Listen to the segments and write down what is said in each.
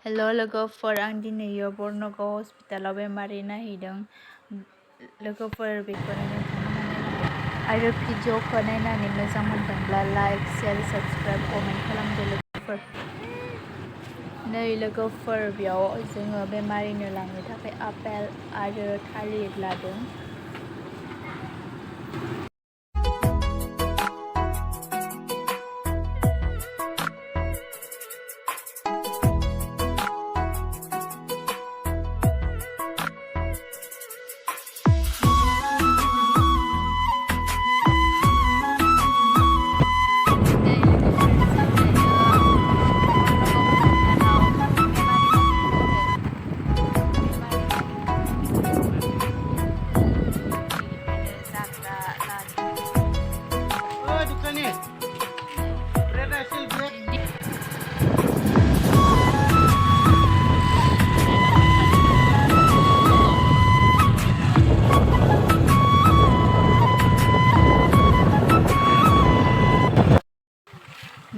हेल' लोगोफोर आं दिनैयो bornagaon हस्पिटालाव बेमारि नायहैदों। लोगोफोर बेखौनो नोंथांमोना नायलांदो आरो भिडिअखौ नायनानै मोजां मोनदोंब्ला लाइक शेयार साबस्क्राइब कमेन्ट खालामदो लोगोफोर। नै लोगोफोर बेयाव जोङो बेमारिनो लांनो थाखाय आपेल आरो थालिर लादों।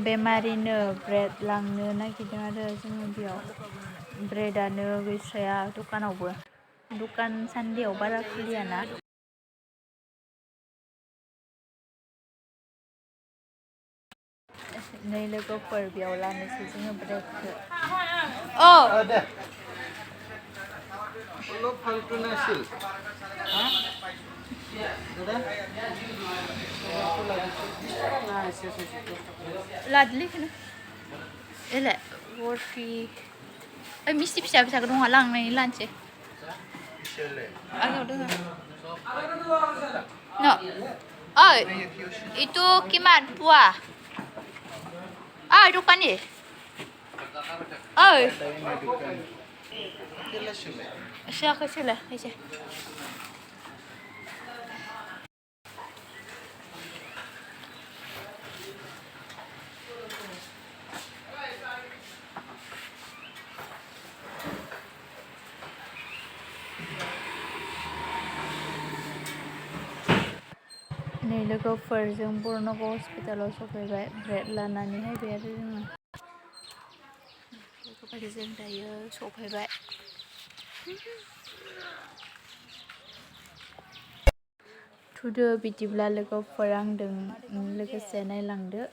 बेमारिनो ब्रेड लांनो नागिरदों आरो जोङो बेयाव ब्रेडानो गैस्राया दखानावबो दखान सानदेआव बारा खुलियाना। नै लोगोफोर बेयाव लानोसै जोङो ब्रेडखौ। लादलिखौनो एलाय बरफि मिस्टि फिसा फिसाखौ दङ लांनानै लानोसै आंनियाव दङ no oi itu kiman puah dukani oi silakan sila aja. नै लोगोफोर जों bornagaon हस्पिटालाव सफैबाय ब्रेड लानानैहाय बे आरो जोङो लोगोफोर जों दायो सफैबाय। थुदो बिदिब्ला लोगोफोर आंदों लोगोसे नायलांदो।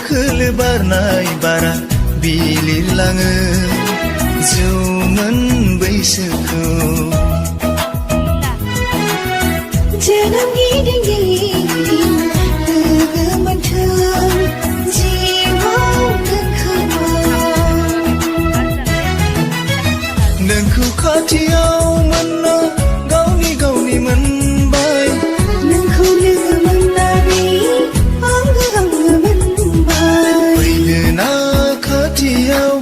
खोलो बारनाय बारा बिलिरलाङो जौमोन बैसोखौ जोनोम गिदिं गिदिं लोगो मोनथों जिउआव नोंखौ खाथियाव मोनना गावनि मोनबाय नोंखौ लोगो मोननानै आंबो मोनबाय फैदोना खाथियाव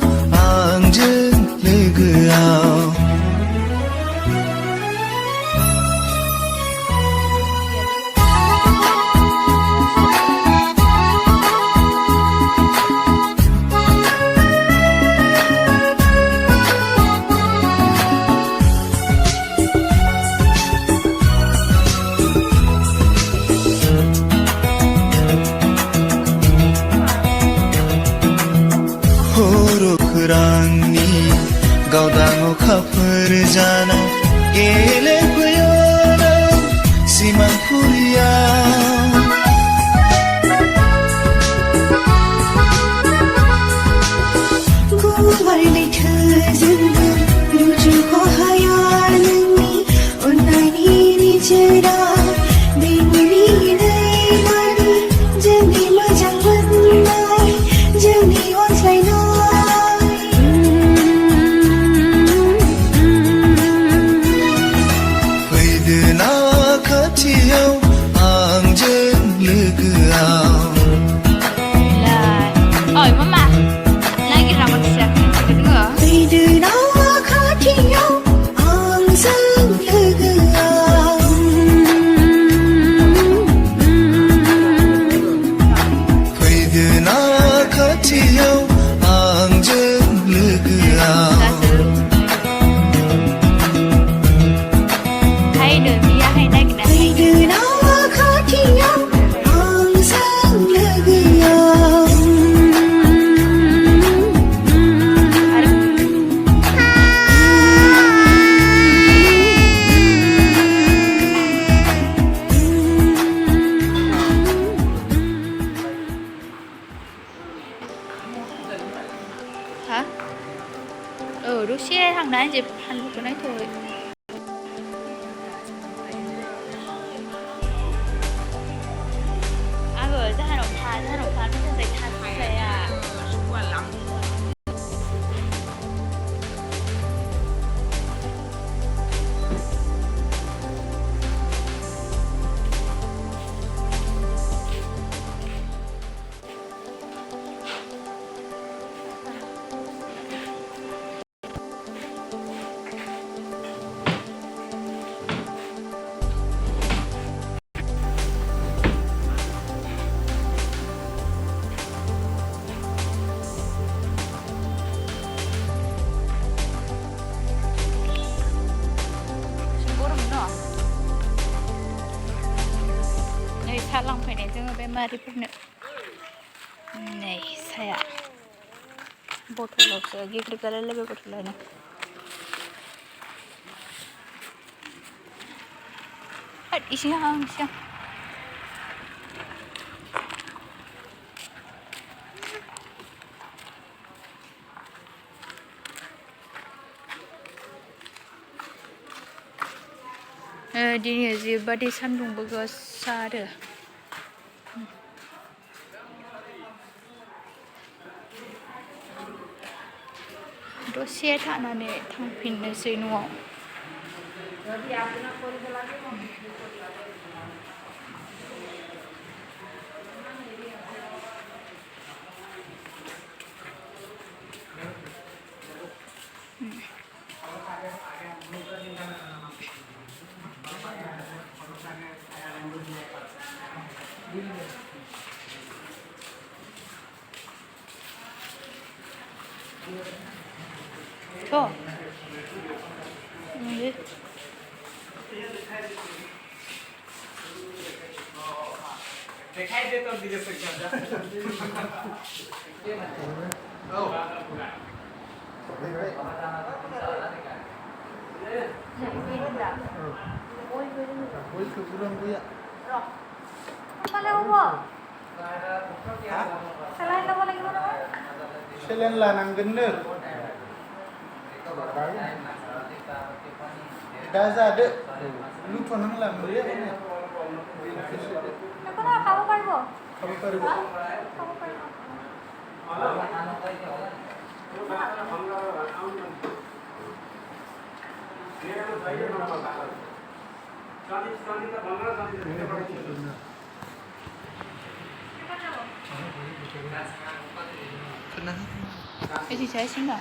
हर खोरांनि गावदां अखाफोर जाना गेलेफैयो नों सिमांफुरियाव गुवार लैथोजोंबो रुजुख' हाया नोंनि अननायनि निजोरा दैमुनि दैमानि जोंनि मोजां मोननाय जोंनि अनज्लायनाय फैदो ना खाथियाव आंजों लोगोआव Oi, Mama. Lagi ramat siapa nih? फैदो ना खाथियाव आंजों लोगोआव फैदो ना खाथियाव आंजों लोगोआव Hai deh, dia hai lagi dah. फैदो ना खाथियाव आंजों लोगोआव Hả? Đôi xe thằng này dịp hành một cái này thôi. À rồi ra Hà Nội nó sẽ dạy thật xe à. Langsung जोङो बेमारिफोरनो नै साया बथलावसो गिग्लिगालाय बथलानो इसिं दिनै जिबादि सान्दुंबो गोसा आरो दसे थानानै थांफिननोसै न'आव थ' दिखाई दे तो दिखे सकता Selain lanang gender, dah ada, lu tonang lah melihat ini. kamu parbo? Kamu pergi. Cái gì cháy xin nào?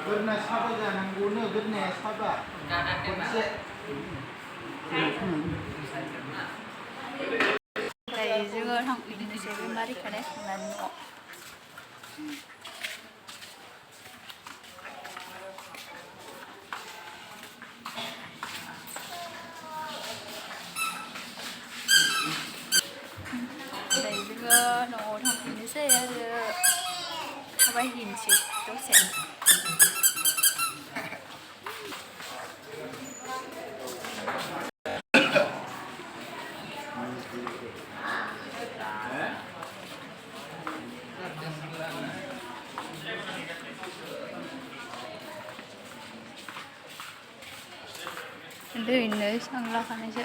Berna siapa jangan guna berna siapa? Đây giữa thằng mình sẽ với Mari cái đấy là nó. थाबायहैनोसै दसे दैनो सांलाखानायसो